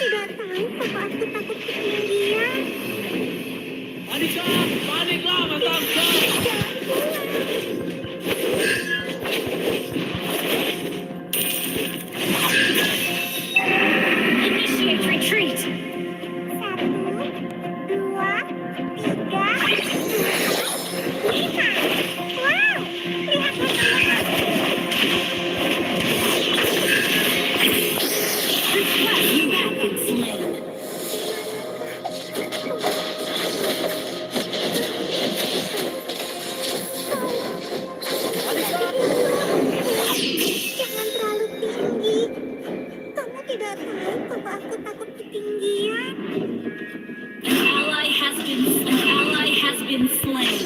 tidak tahu kalau aku takut ketinggian. Paniklah, paniklah, Matangka. Jangan pulang. Initiate retreat. 1, 2, 3, 4, 5. Wow, lihat teman-teman. You have been slain. Jangan terlalu tinggi. Kamu tidak tahu kalau aku takut ketinggian. An ally has been slain.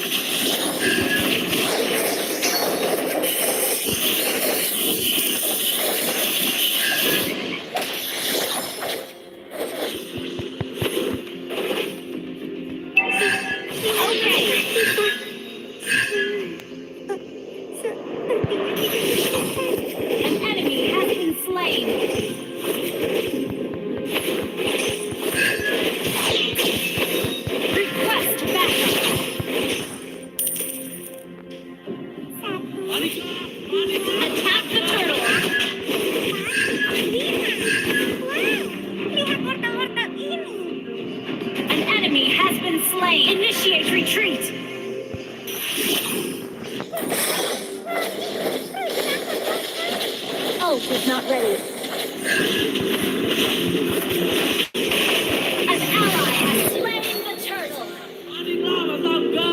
Sepertinya tidak bisa. An enemy has been slain. Request backup. 1, Paniklah, paniklah. Attack the turtle. 5. Wow, lihat wortel-wortel ini. An enemy has been slain. Initiate retreat. Ult is not ready. An ally has slain the turtle. Paniklah, Matangka.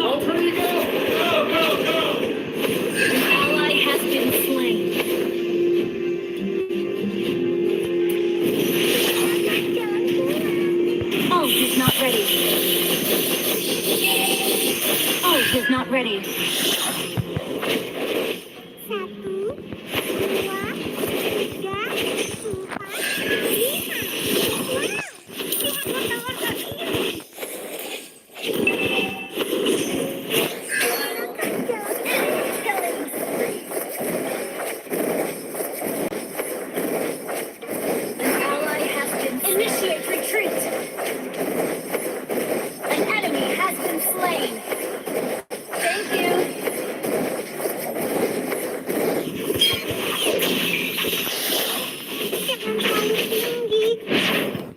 An ally has been slain. Jangan pulang. Ult is not ready. Ult is not ready. 1, 2, 3, 4, 5. Wow, lihat wortel-wortel ini. An ally has been initiate retreat. An enemy has been slain. Thank you. Jangan terlalu tinggi.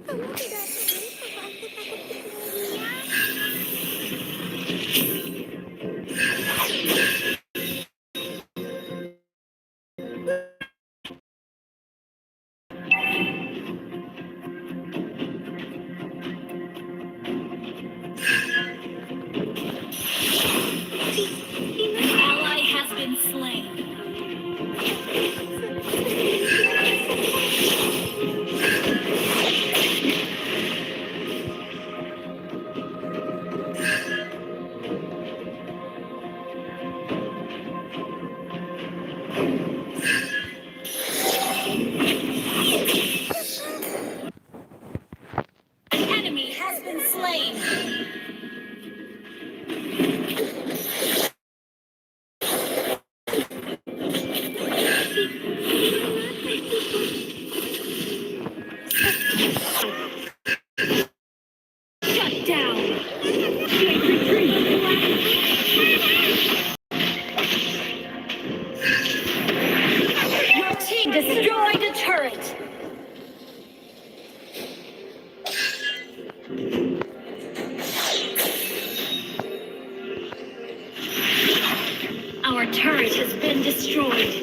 Kamu tidak tahu kalau aku takut ketinggian. An ally has been slain. An enemy has been slain. Shut down. Your team destroyed a turret. Our turret has been destroyed.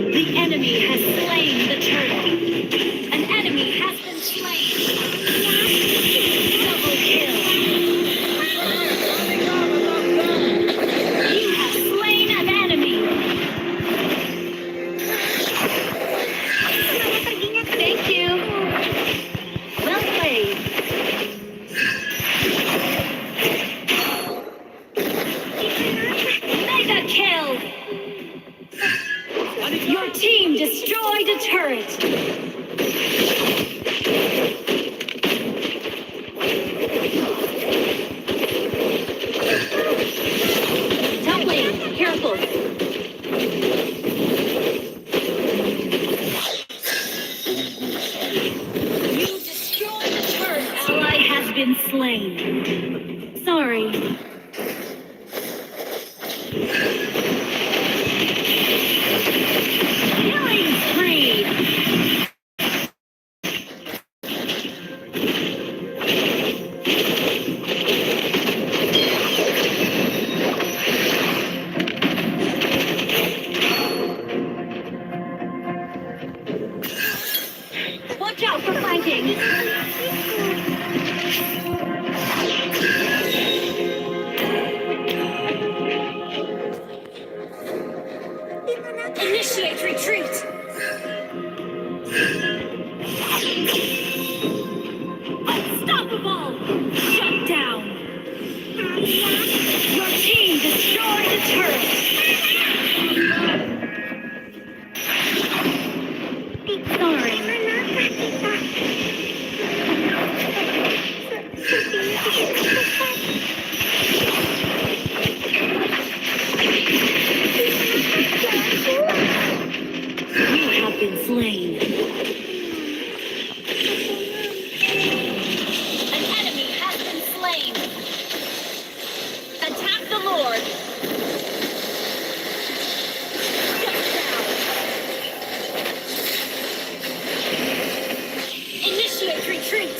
The enemy has slain the turtle. An enemy has been slain. Double kill. You have slain an enemy. Mana perginya ke Thank you. Well played. Mega kill. Your team destroyed a turret. slain. Sorry. Killing spree. Watch out for flanking. Di mana kau? Initiate retreat. Unstoppable. Shut down. Your team destroyed a turret. Sorry. Di manakah kita? Sepertinya kita tersesat. You have been slain. An enemy has been slain. Attack the Lord. Shut down. Initiate retreat.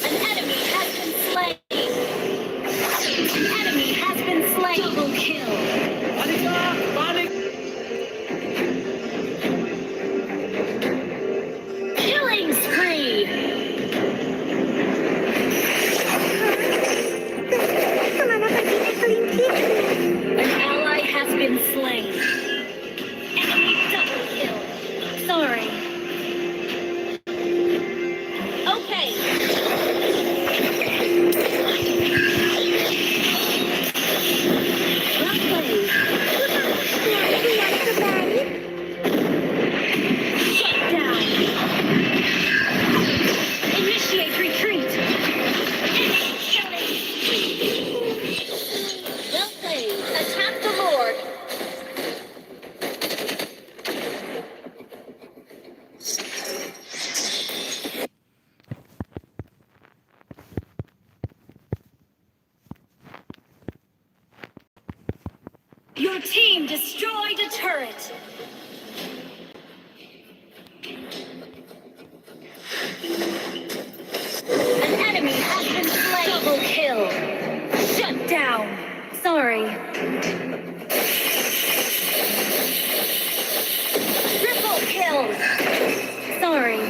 An enemy has been slain. An enemy has been slain. Double kill. Panik lah, panik. Killing spree. Kemana perginya kelinci? An ally has been slain. Enemy double kill. Sorry. Okay. Well played. Yang terbaik. Shut down. Initiate retreat. Enemy killing spree. Well played. Attack the Lord. Your team destroyed a turret. An enemy has been slain. Double kill. Shut down. Sorry. Triple kill. Sorry.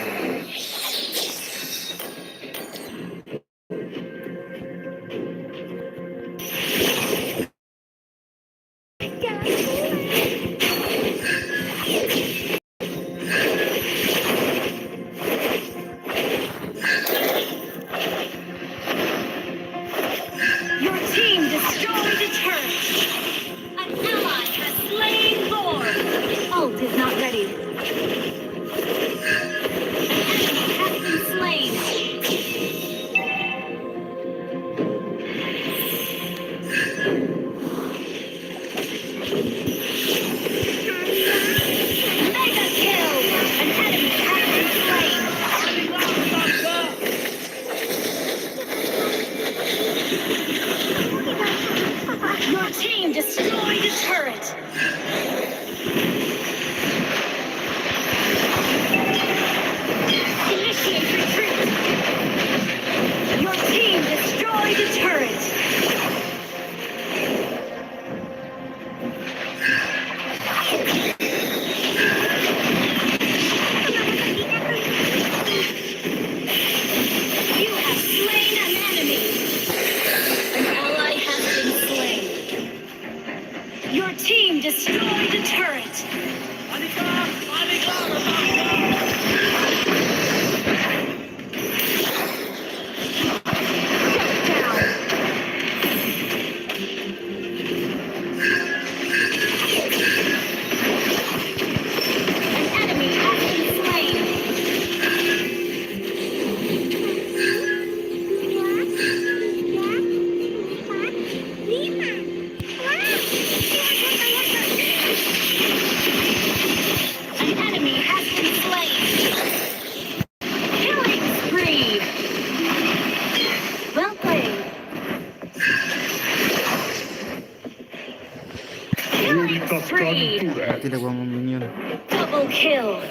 spree. Tidak gua mau minion. Double kill.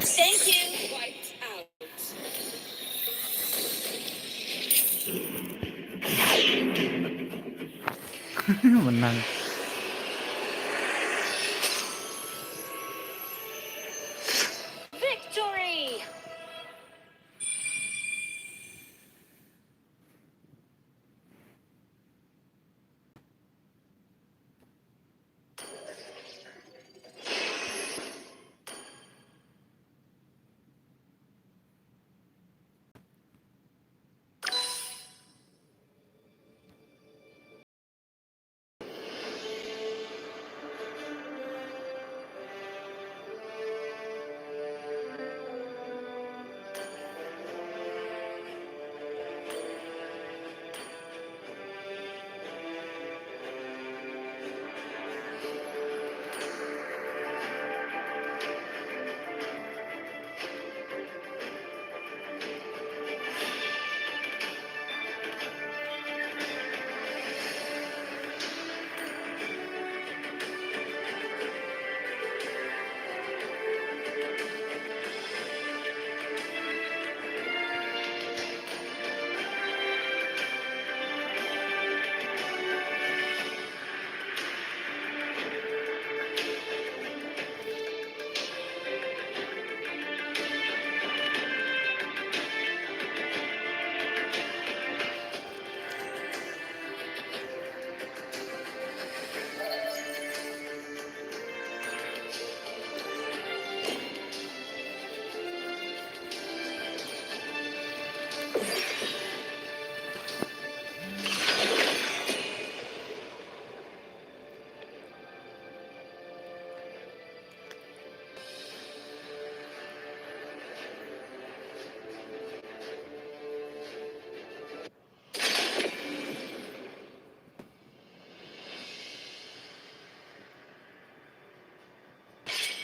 Thank you. Menang. Victory.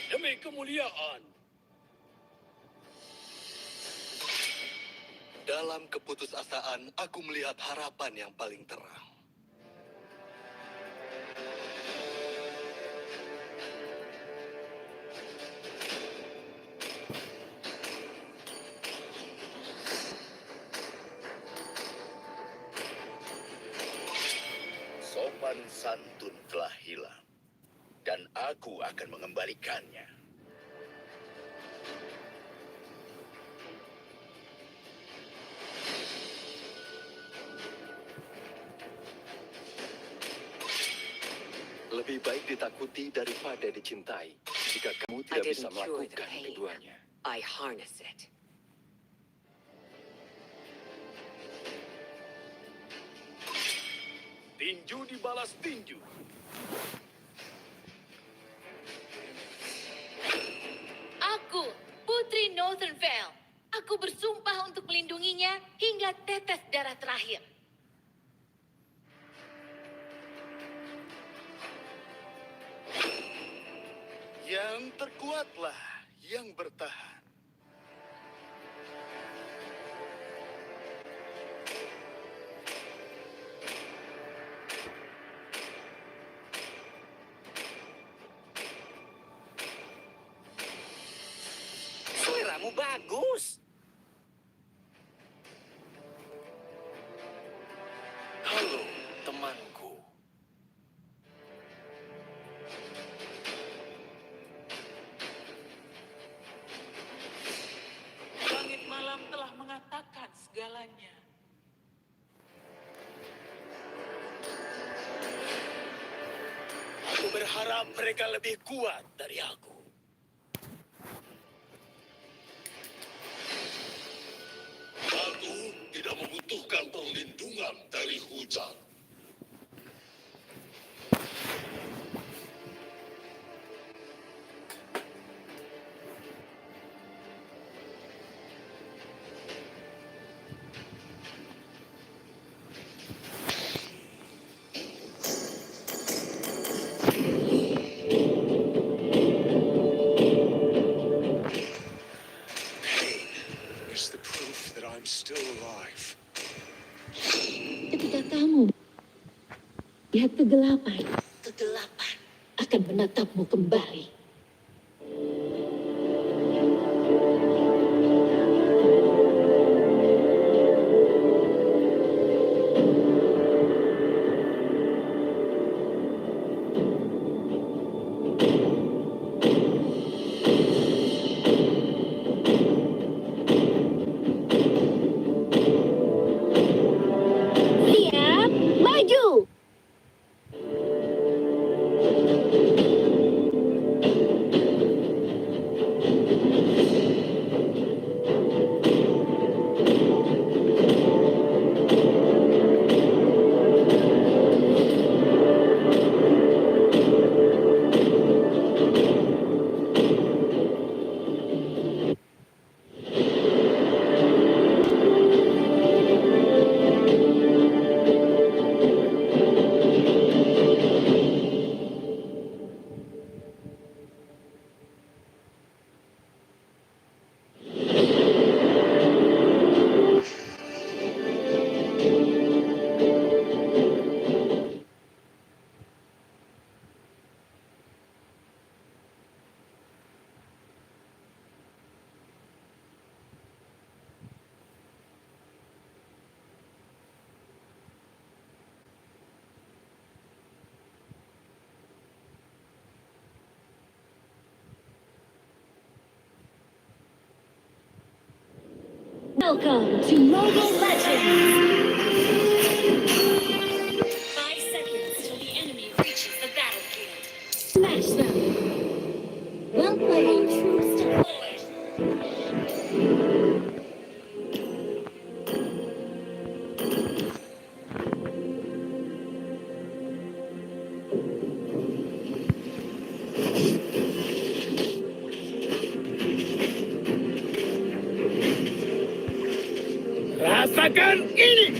Demi kemuliaan. Dalam keputusasaan, aku melihat harapan yang paling terang. Sopan santun telah hilang, dan aku akan mengembalikannya. Lebih baik ditakuti daripada dicintai. Jika kamu I tidak bisa didn't cure the melakukan pain. keduanya. I harness it. Tinju dibalas tinju. Aku, Putri Northern Vale. Aku bersumpah untuk melindunginya hingga tetes darah terakhir. Yang terkuatlah yang bertahan. Seleramu bagus. Halo, temanku. Langit malam telah mengatakan segalanya. Aku berharap mereka lebih kuat dari aku. Aku tidak membutuhkan perlindungan dari hujan. Is the proof that I'm still alive. Ketika kamu lihat kegelapan, Kegelapan akan menatapmu kembali. Siap, maju! Welcome to Mobile Legends! 5 seconds till the enemy reaches the battlefield. Smash them! Well played, troops deployed! Rasakan ini!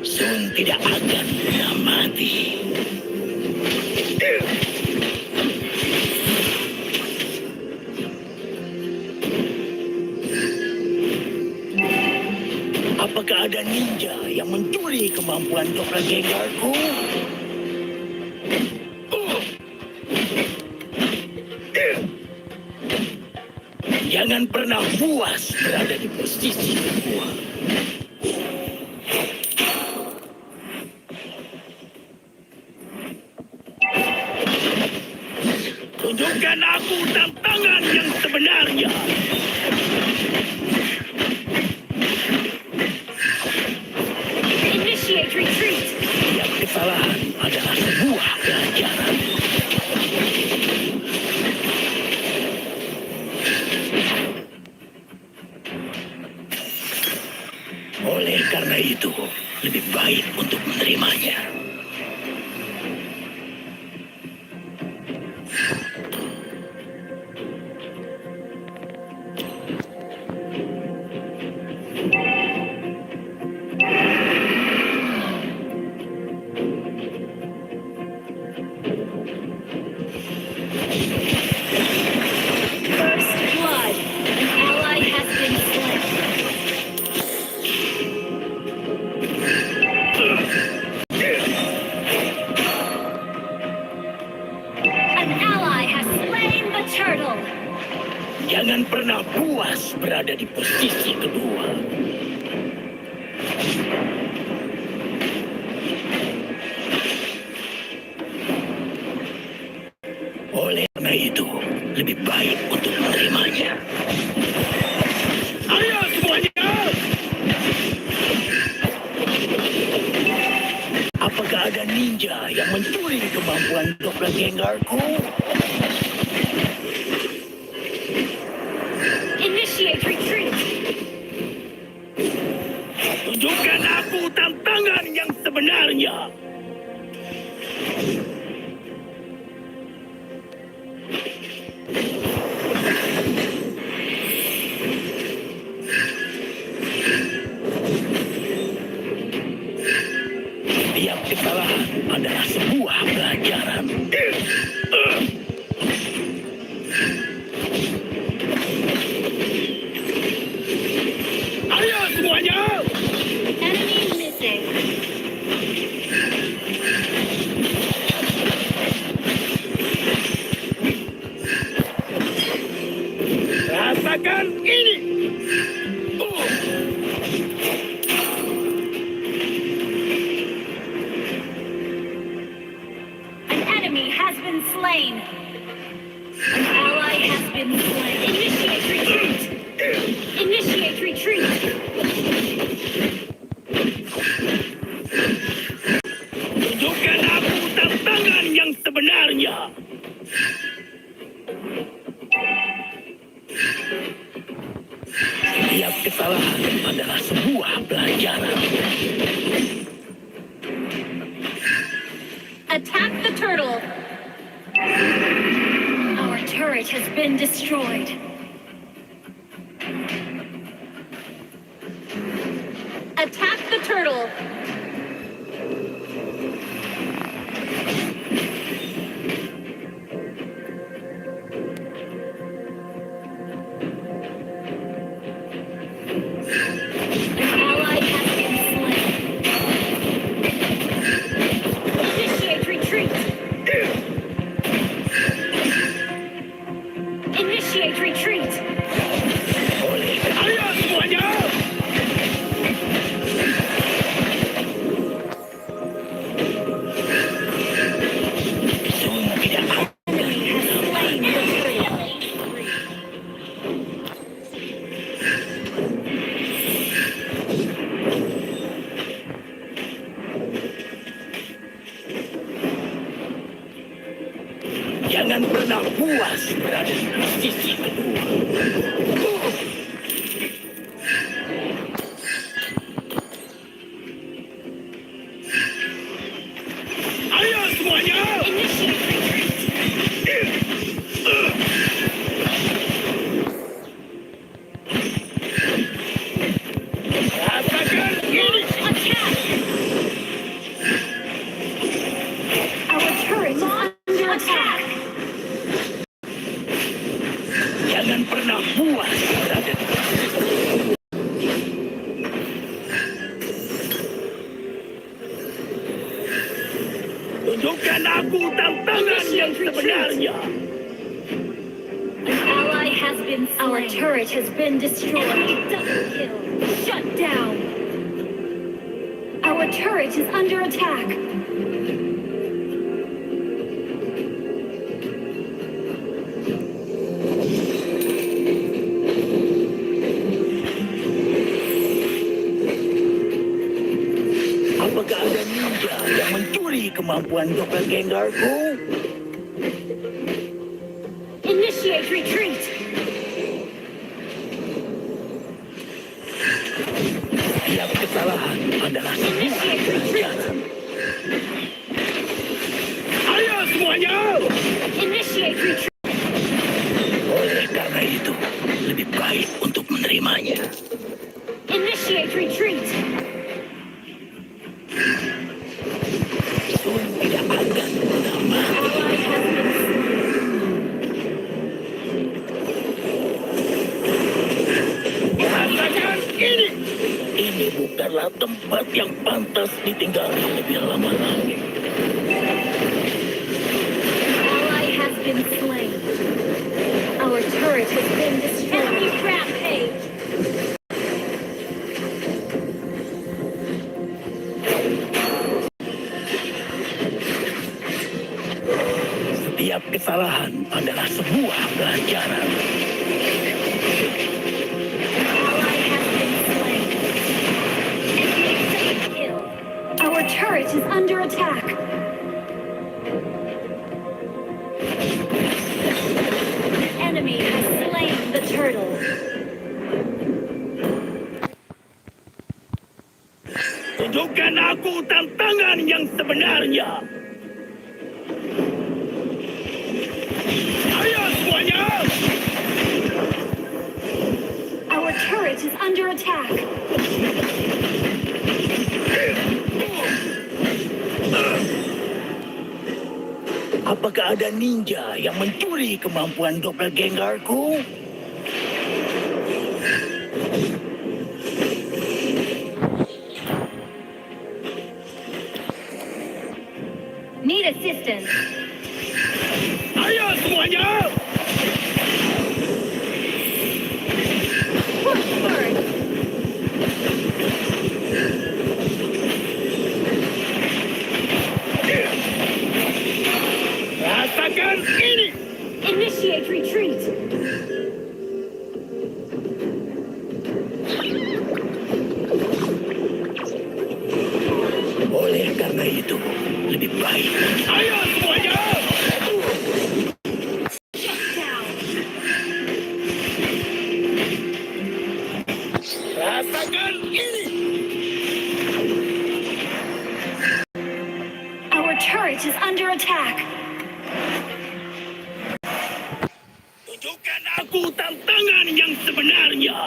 Sun tidak akan pernah mati. Apakah ada ninja yang mencuri kemampuan doppelgangerku? Jangan pernah puas berada di posisi kedua. Tunjukkan aku tantangan yang sebenarnya. Initiate retreat! Setiap kesalahan adalah sebuah pelajaran. Oleh karena itu, lebih baik untuk menerimanya. First blood! An ally has been slain. An ally has slain the turtle. Jangan pernah puas berada di posisi kedua. Oleh karena itu, lebih baik untuk menerimanya. Ayo semuanya! Apakah ada ninja yang mencuri kemampuan doppelgangerku? Initiate retreat! Tunjukkan aku tantangan yang sebenarnya. Setiap kesalahan adalah sebuah pelajaran. slain. An ally has been slain. Initiate retreat. Initiate retreat. Tunjukkan aku tantangan yang sebenarnya. Setiap kesalahan adalah sebuah pelajaran. Attack the turtle. Our turret has been destroyed. Attack the turtle. An ally has been slain. Initiate retreat. Initiate retreat. Ayo semuanya! Sungguh tidak ada Enemy has slain the turtle. Jangan pernah puas berada di sisi kedua. Ayo semuanya! Initiate retreat. Rasakan ini! Attack. Our turret is under attack. Jangan pernah puas berada di tunjukkan aku tantangan yang sebenarnya. An ally has been slain. Our turret has been destroyed. Enemy double kill. Shut down. Our turret is under attack. Apakah ada ninja yang mencuri kemampuan doppelgangerku? Initiate retreat. Setiap kesalahan adalah sebuah pelajaran. Ayo semuanya! Initiate retreat. Oleh karena itu, lebih baik untuk menerimanya. Initiate retreat. Sun tidak akan pernah mati. Ally has been slain. Rasakan ini! Ini bukanlah tempat yang pantas ditinggal lebih lama lagi. Ally has been slain. Our turret has been destroyed. Enemy rampage. Setiap kesalahan adalah sebuah pelajaran. Ally has been slain. Enemy double kill. Our turret is under attack. An enemy has slain the turtle. Tunjukkan aku tantangan yang sebenarnya. Ayo semuanya! Our turret is under attack. Apakah ada ninja yang mencuri kemampuan doppelgangerku? Need assistance. Ayo semuanya! Push first. Rasakan Karena itu, lebih baik. Ayo semuanya! Rasakan ini! Our turret is under attack. Tunjukkan aku tantangan yang sebenarnya.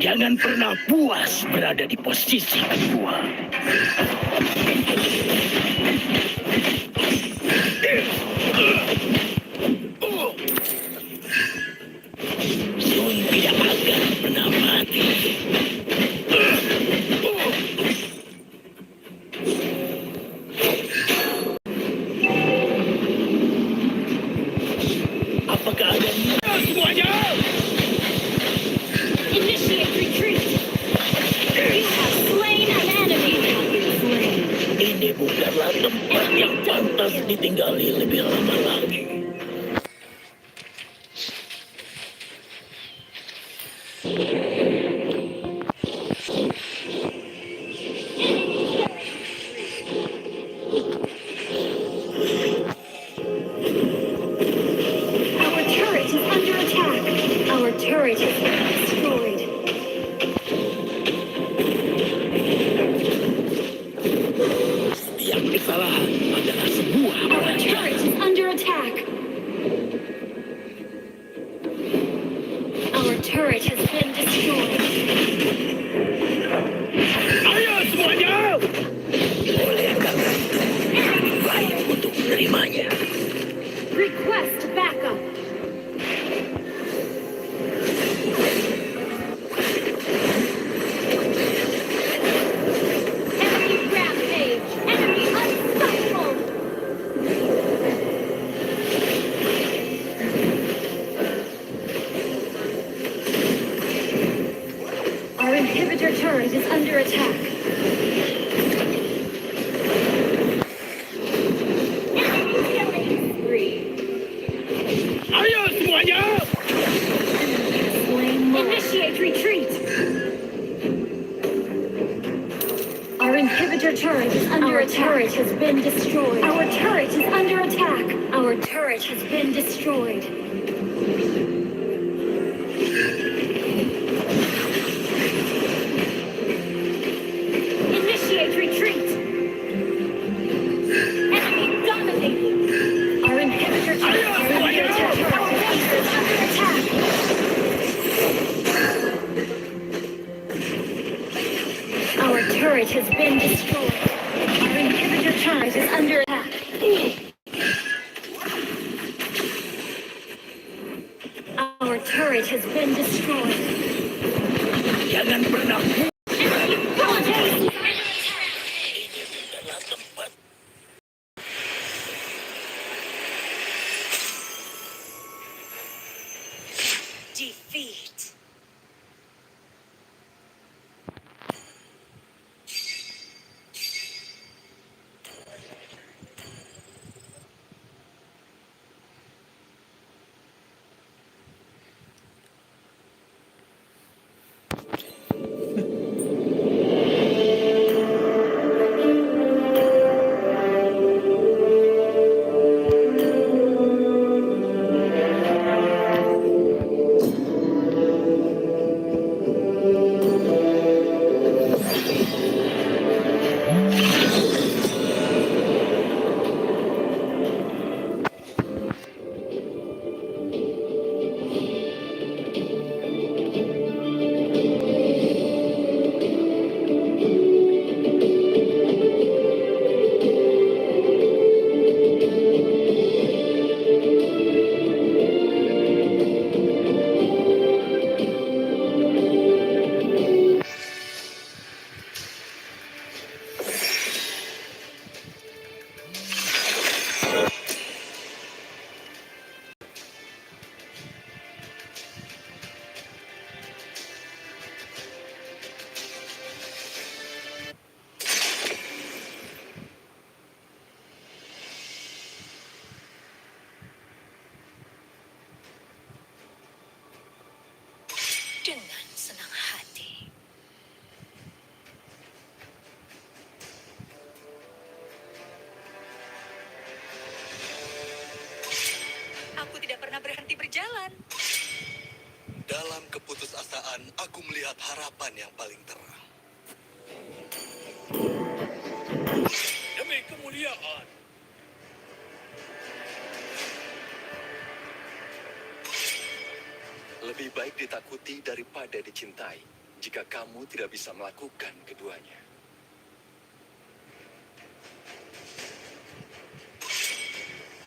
Jangan pernah puas berada di posisi kedua. Sun tidak akan pernah mati. Apakah ada semuanya? Initiate retreat. You have slain an enemy. Ini bukanlah tempat yang pantas ditinggali lebih lama lagi. Our turret is under attack. Our turret has been destroyed. Setiap kesalahan adalah sebuah Our pelajaran. turret is under attack. Our turret has been destroyed. Ayo semuanya! Oleh karena itu, lebih baik untuk menerimanya. Request backup. Enemy rampage. Enemy unstoppable. Our inhibitor turret is under attack. Enemy killing spree. Ayo semuanya! Initiate retreat. Our inhibitor turret is under attack. Our turret has been destroyed. Our turret is under attack. Our turret has been destroyed. Initiate retreat. Enemy dominating. Our inhibitor turret is under attack. Our base is under attack. Our turret has been destroyed. Our inhibitor turret is under attack. Our turret has been destroyed. Jangan pernah Enemy dominating. adalah tempat. Defeat. dengan senang hati. Aku tidak pernah berhenti berjalan. Dalam keputusasaan, aku melihat harapan yang paling terang. Demi kemuliaan. Lebih baik ditakuti daripada dicintai jika kamu tidak bisa melakukan keduanya.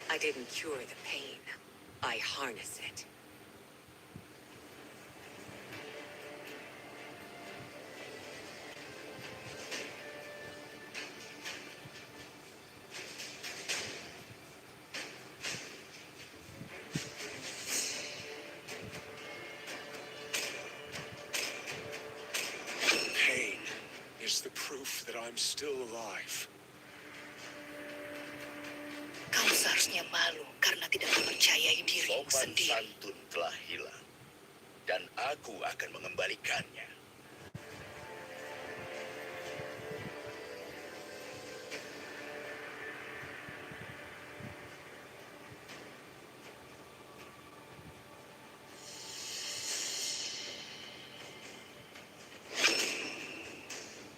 I didn't cure the pain. I harness it. Pain is the proof that I'm still alive. Kamu seharusnya malu karena tidak mempercayai dirimu Sopan sendiri. santun telah hilang. Dan aku akan mengembalikannya.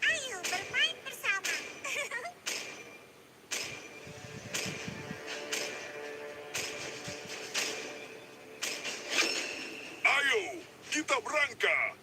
Ayo bermain bersama. Ayo, kita berangkat.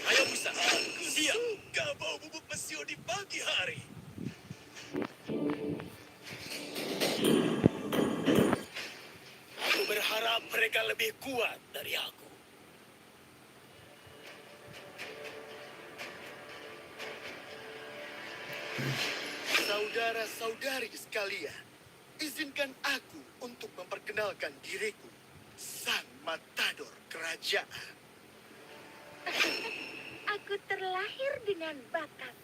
Ayo usaha. Siap. Kau bawa bubuk pesio di pagi hari. Aku berharap mereka lebih kuat dari aku. Saudara-saudari sekalian, izinkan aku untuk memperkenalkan diriku, Sang Matador Kerajaan. Aku terlahir dengan bakat.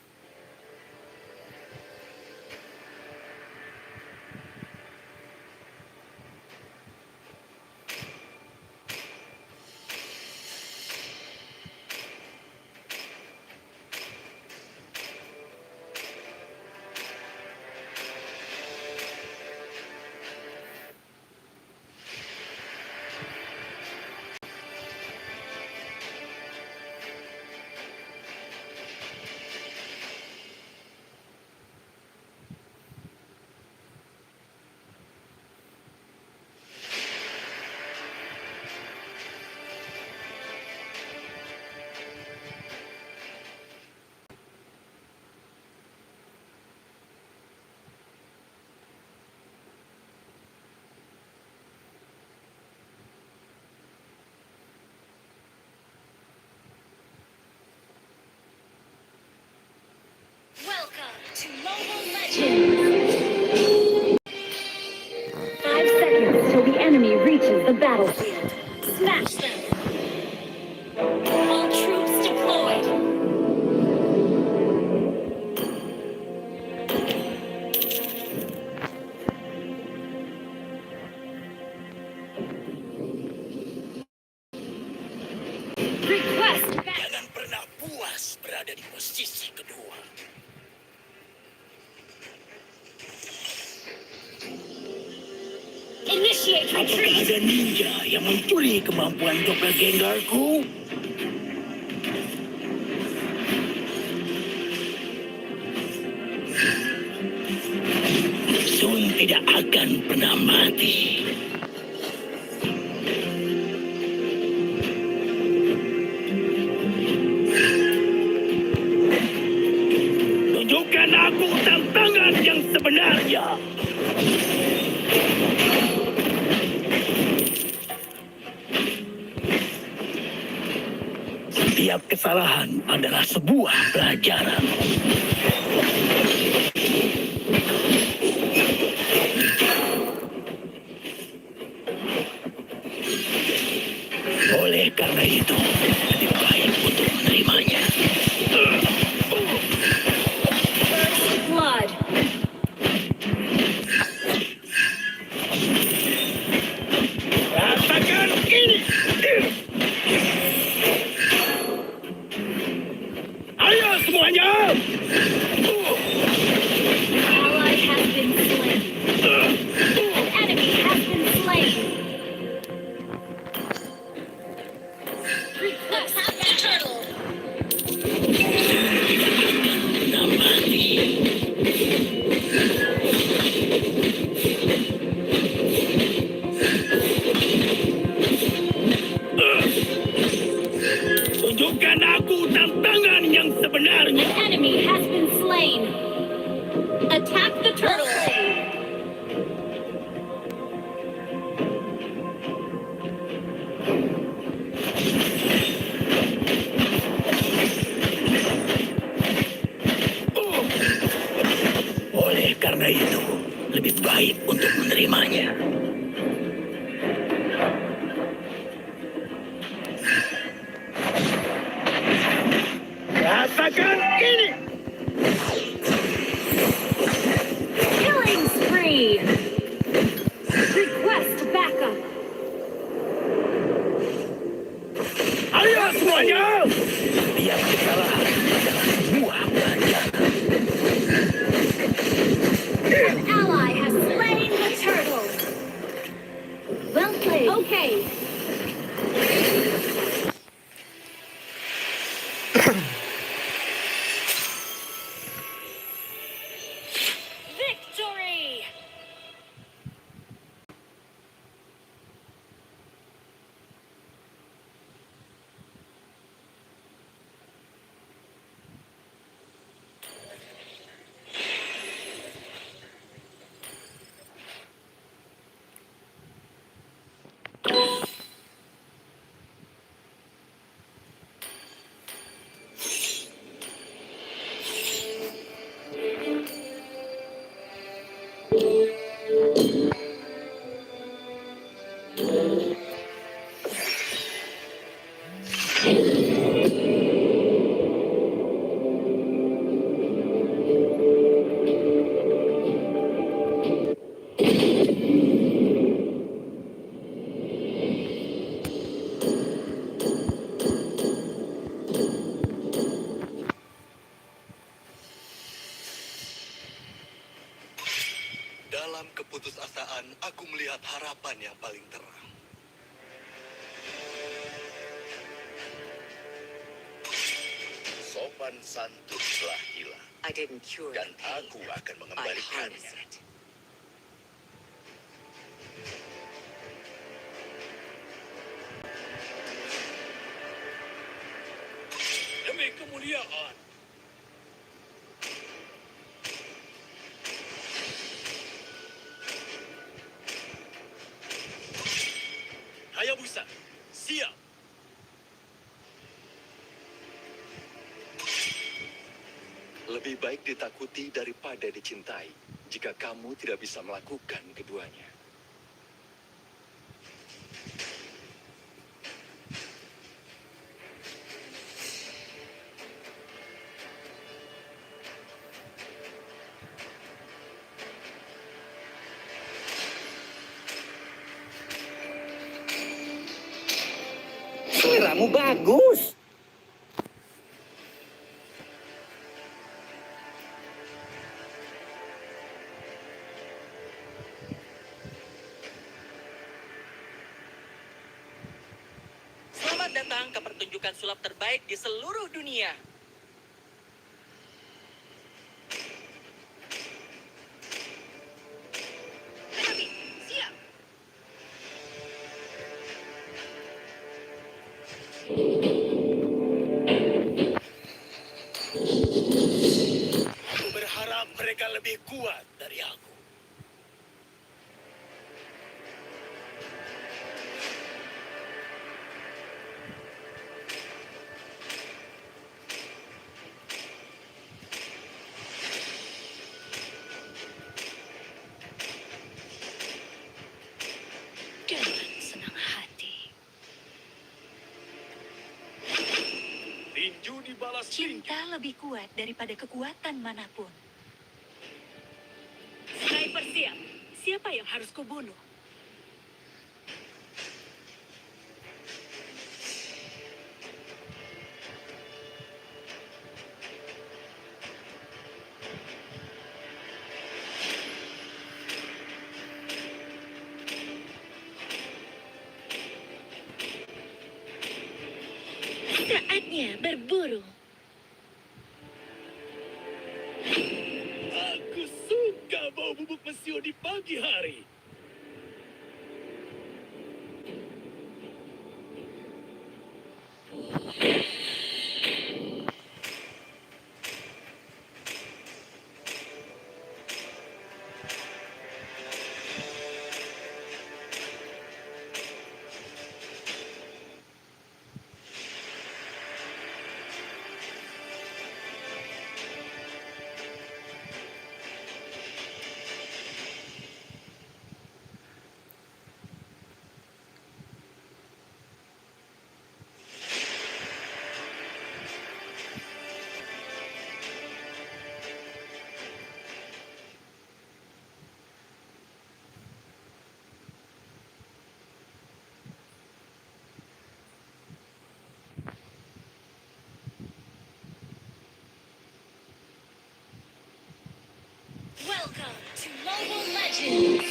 Welcome to Mobile Legends! 5 seconds till the enemy reaches the battlefield. Smash them! All troops deployed! Request back! Jangan pernah puas berada di posisi kedua. Initiate Apakah retreat! ada ninja yang mencuri kemampuan doppelgangerku? Sun tidak akan pernah mati. Tunjukkan aku tantangan yang sebenarnya. Setiap kesalahan adalah sebuah pelajaran. Oleh karena itu, lebih baik untuk menerimanya. Blood. Rasakan ini! Ayo semuanya! Ally has been slain. An enemy has been slain. Attack the turtle. Tunjukkan aku tantangan yang sebenarnya. An enemy has been slain. Attack the turtle. Oleh karena itu, lebih baik untuk menerimanya. Rasakan ini! Killing spree. Request backup. Ayo semuanya! Setiap kesalahan adalah sebuah pelajaran. An ally has slain the turtle. Well played. Okay. Victory! Dalam keputusasaan, aku melihat harapan yang paling terang. Sopan santun telah hilang. I didn't cure Dan the pain. aku akan I harness mengembalikannya. it. Demi kemuliaan. Hayabusa, siap! Lebih baik ditakuti daripada dicintai jika kamu tidak bisa melakukan keduanya. Seleramu bagus. Selamat datang ke pertunjukan sulap terbaik di seluruh dunia. Siap. Aku berharap mereka lebih kuat dari aku. Tinju dibalas tinju. Cinta lebih kuat daripada kekuatan manapun. Sniper siap. Siapa yang harus kubunuh? Saatnya berburu. Aku suka bau bubuk mesio di pagi hari. Welcome to Mobile Legends.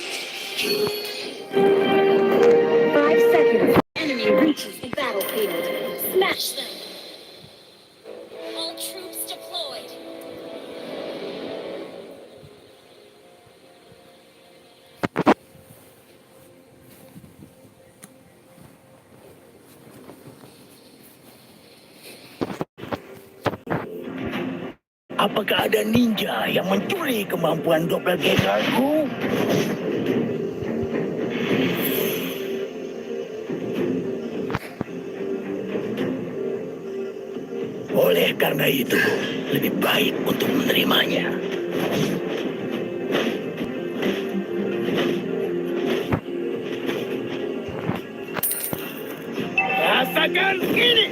5 seconds. Enemy reaches the battlefield. Smash them. All troops deployed. Apakah ada ninja yang mencuri kemampuan doppelgangerku? Oleh karena itu, lebih baik untuk menerimanya. Rasakan ini!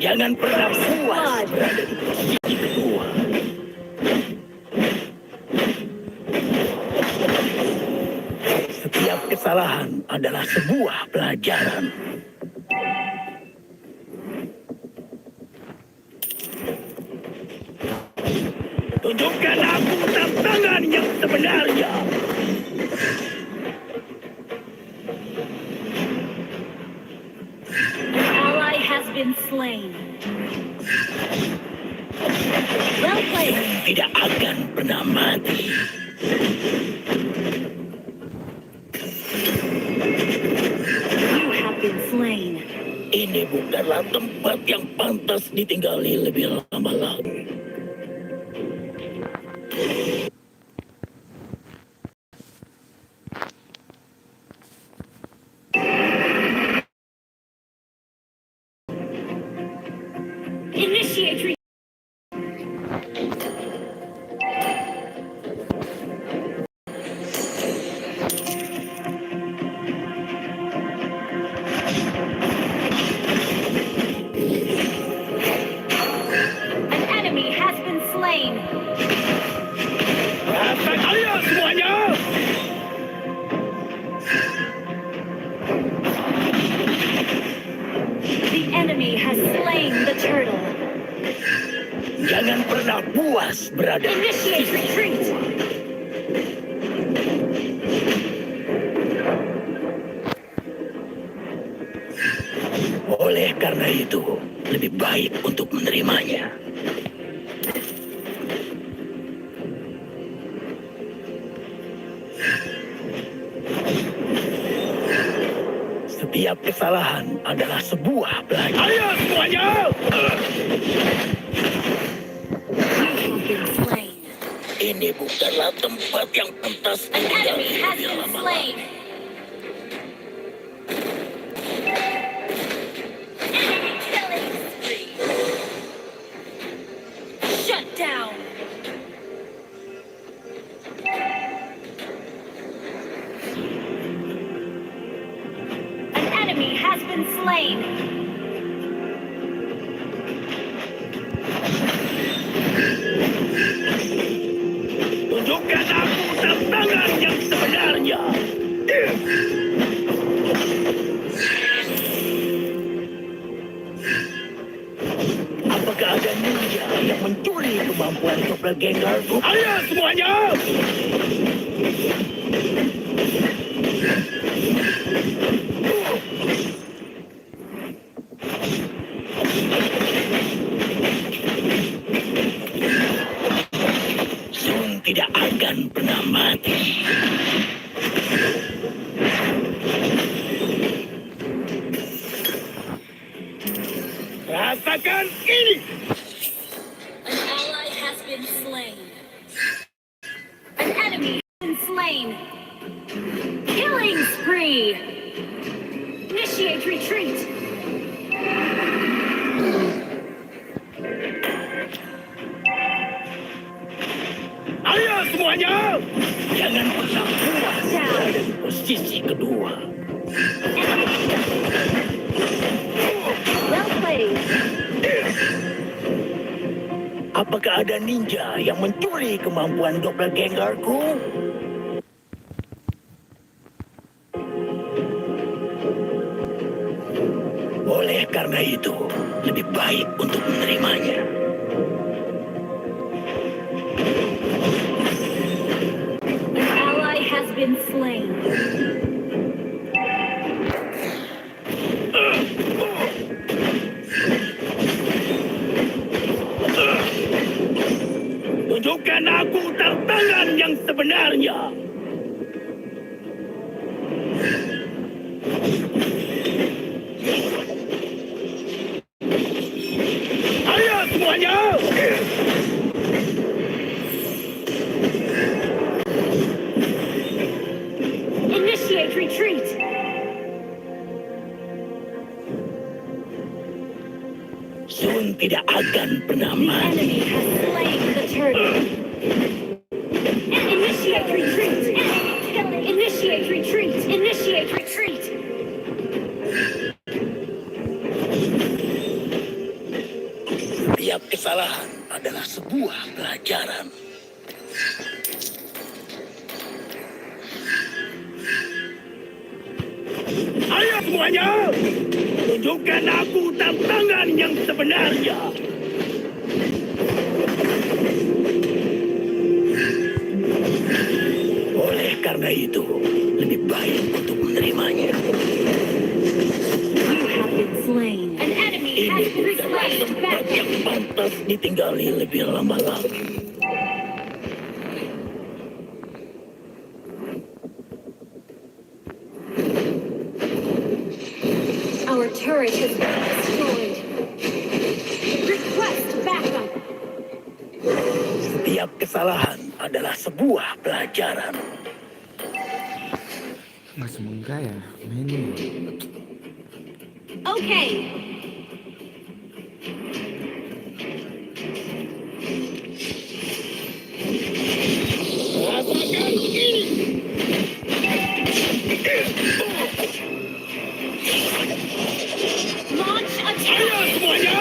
Jangan pernah puas berada di posisi kedua. Setiap kesalahan adalah sebuah pelajaran. Tunjukkan aku tantangan yang sebenarnya. Ally has been slain. Well played. Tidak akan pernah mati. You have been slain. Ini bukanlah tempat yang pantas ditinggali lebih lama lagi. Initiate retreat. An enemy has been slain. Rasa kalian semuanya! The enemy has slain the turtle. Jangan pernah puas berada di Initiate retreat. Oleh karena itu, lebih baik untuk menerimanya. Setiap kesalahan adalah sebuah pelajaran. Ayo semuanya! You have been slain. Ini bukanlah tempat yang pantas An ditinggali enemy has lebih been lama. slain. Enemy killing spree. Shut down. has been slain. Tunjukkan aku tantangan yang sebenarnya. Apakah ada ninja yang mencuri kemampuan doppelgangerku? Ayo semuanya! Sun tidak akan pernah mati. Rasakan ini! An ally has been slain. An enemy has been slain. Killing spree. Initiate retreat. Ayo semuanya! Jangan pernah puas berada di posisi kedua. Well played. Apakah ada ninja yang mencuri kemampuan doppelgangerku? Oleh karena itu, lebih baik untuk menerimanya. An ally has been slain. Tunjukkan aku tantangan yang sebenarnya. Ayo semuanya! Initiate retreat. Sun tidak akan pernah The mati. enemy has slain the turtle. Initiate retreat. Initiate retreat. Initiate retreat. Setiap kesalahan adalah sebuah pelajaran. Ayo semuanya! Tunjukkan aku tantangan yang sebenarnya. Oleh karena itu, lebih baik untuk menerimanya. You have been slain. An enemy Ini has been bukanlah slain. tempat yang pantas ditinggali lebih lama lagi. Our turret has been destroyed. Request backup. Setiap kesalahan adalah sebuah pelajaran. Nggak semoga ya mainnya. Okay. Rasakan ini! Launch attack. Ayo semuanya!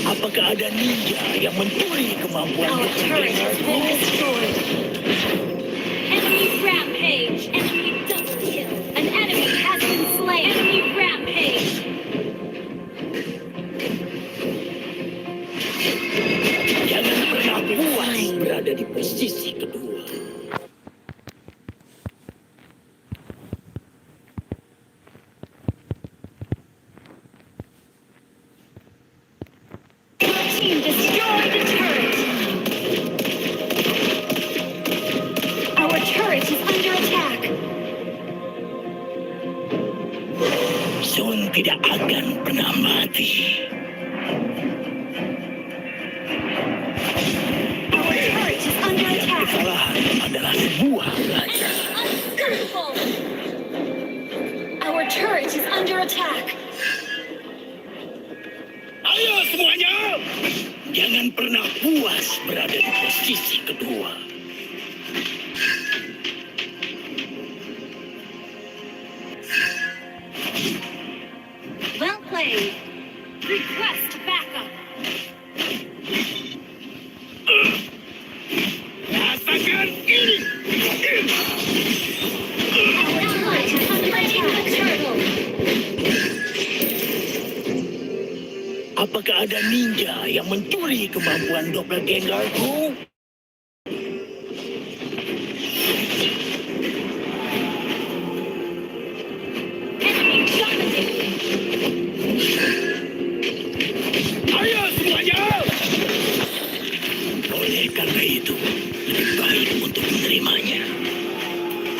Apakah ada ninja yang mencuri kemampuan Our turret has been destroyed. Enemy rampage. Enemy double kill. An enemy has been slain. Enemy rampage. Jangan pernah puas berada di posisi kedua. Team destroy the turret. Our turret is under attack. Sun tidak akan pernah mati. Our turret is under attack. Kesalahan adalah sebuah pelajaran. Unstoppable. Our turret is under attack. Ayo semuanya! Jangan pernah puas berada di posisi kedua. paid. Request backup. Rasakan ini! Our turret is under attack. Turtle. Apakah ada ninja yang mencuri kemampuan doppelgangerku? Enemy dominated. Ayo semuanya! Oleh karena itu, lebih baik untuk menerimanya.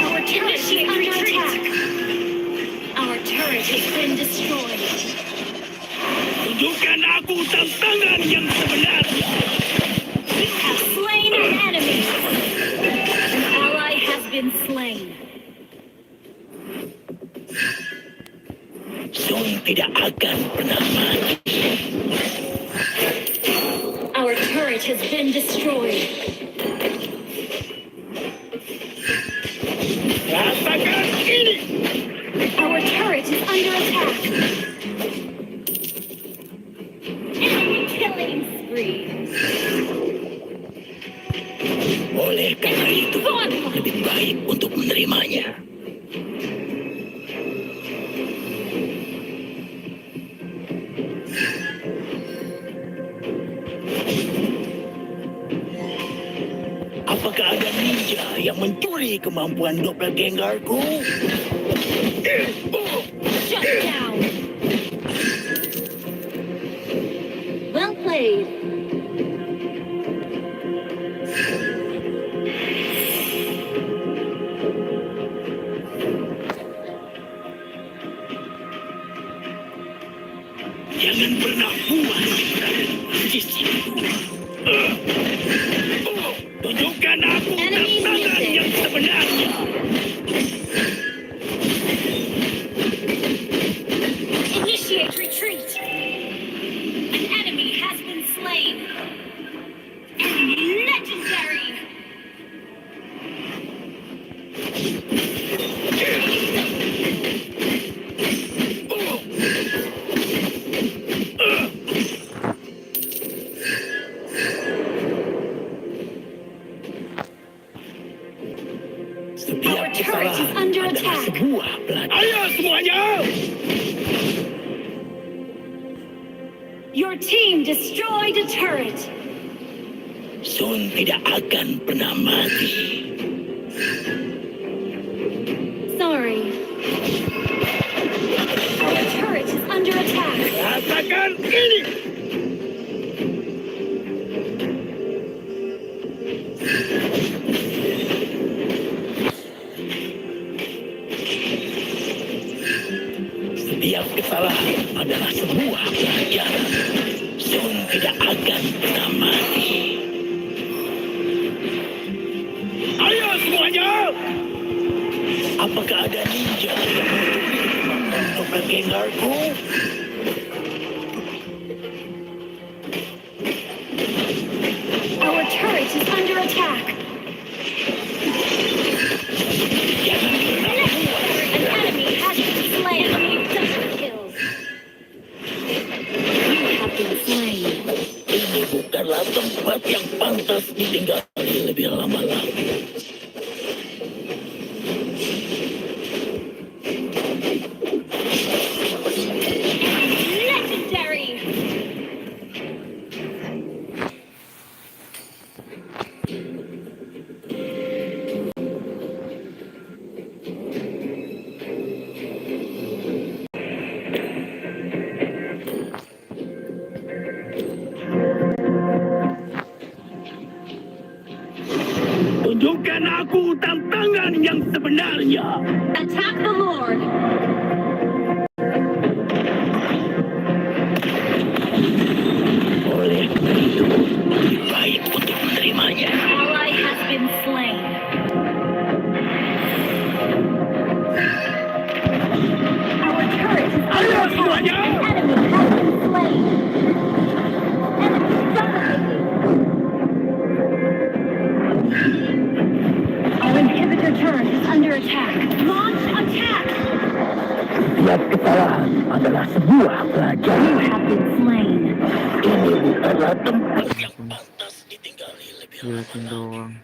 Our turret is under attack. Our turret has been destroyed. Tunjukkan aku tantangan yang sebenarnya. You have slain an enemy. An ally has been slain. Sun tidak akan pernah mati. Our turret has been destroyed. Rasakan ini! Our turret is under attack. Enemy killing spree. Oleh karena itu, lebih baik untuk menerimanya. Apakah ada ninja yang mencuri kemampuan doppelgangerku? Shut down. Well played. Jangan pernah puas di sisiku. Tunjukkan aku Enemies tantangan missing. yang sebenarnya. Initiate retreat. An enemy has been slain. Legendary. Setiap Our turret is kesalahan under adalah attack. sebuah pelajaran. Ayo semuanya! Your team destroyed a turret. Sun tidak akan pernah mati. Sorry. Our turret is under attack. Rasakan ini! Setiap kesalahan adalah sebuah pelajaran. Sun tidak akan pernah mati. Ayo semuanya! Apakah ada ninja yang mencuri kemampuan doppelgangerku? Our turret is under attack. Jangan pernah puas. An enemy has been slain. Enemy double kills. You have been slain. Ini bukanlah tempat yang pantas ditinggali lebih lama lagi. Legendary. Tunjukkan aku tantangan yang sebenarnya. Attack the Lord. Oleh karena itu, lebih baik untuk menerimanya. Ally has been slain. Our turret is under Ayo attack. semuanya! An enemy has been slain. Enemy dominated. Our inhibitor turret is under attack. Launch attack. Setiap kesalahan adalah sebuah pelajaran. You have been slain. Ini bukanlah tempat yang pantas ditinggali lebih lama. Liatin doang.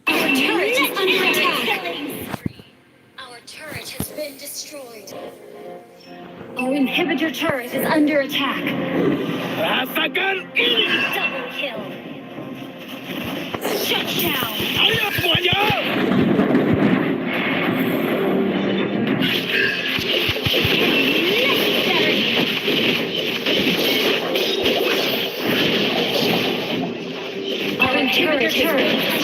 Our turret is under attack. Our turret has been destroyed. Our inhibitor turret is under attack. Rasakan ini. Double kill. Shut down. Ayo semuanya. Our inhibitor turret